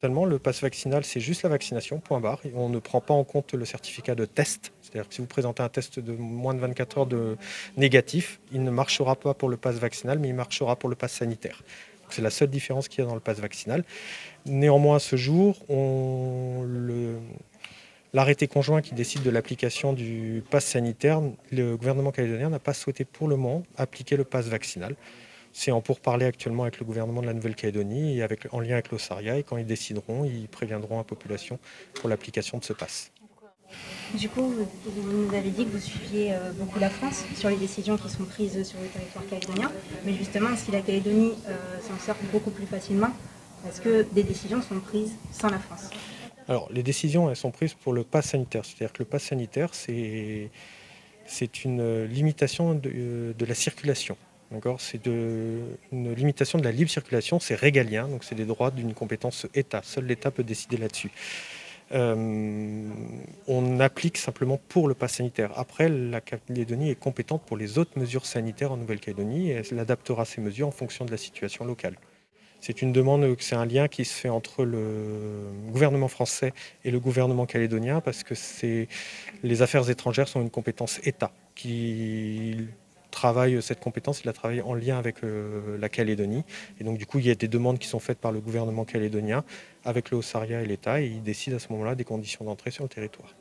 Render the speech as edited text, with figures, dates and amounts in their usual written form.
Totalement, le pass vaccinal, c'est juste la vaccination, point barre. Et on ne prend pas en compte le certificat de test. C'est-à-dire que si vous présentez un test de moins de 24 heures de négatif, il ne marchera pas pour le pass vaccinal, mais il marchera pour le pass sanitaire. C'est la seule différence qu'il y a dans le pass vaccinal. Néanmoins, à ce jour, l'arrêté conjoint qui décide de l'application du pass sanitaire, le gouvernement calédonien n'a pas souhaité pour le moment appliquer le pass vaccinal. C'est en pourparlers actuellement avec le gouvernement de la Nouvelle-Calédonie et en lien avec l'Osaria. Et quand ils décideront, ils préviendront la population pour l'application de ce pass. Du coup, vous nous avez dit que vous suiviez beaucoup la France sur les décisions qui sont prises sur le territoire calédonien. Mais justement, si la Calédonie s'en sort beaucoup plus facilement, est-ce que des décisions sont prises sans la France? Alors, les décisions, elles sont prises pour le pass sanitaire. C'est-à-dire que le pass sanitaire, c'est une limitation de la circulation. C'est une limitation de la libre circulation, c'est régalien, donc c'est des droits d'une compétence État. Seul l'État peut décider là-dessus. On applique simplement pour le pass sanitaire. Après, la Calédonie est compétente pour les autres mesures sanitaires en Nouvelle-Calédonie et elle adaptera ces mesures en fonction de la situation locale. C'est une demande, c'est un lien qui se fait entre le gouvernement français et le gouvernement calédonien parce que les affaires étrangères sont une compétence État qui travaille cette compétence, il la travaille en lien avec la Calédonie. Et donc du coup, il y a des demandes qui sont faites par le gouvernement calédonien avec le Haut-Saria et l'État et ils décident à ce moment-là des conditions d'entrée sur le territoire.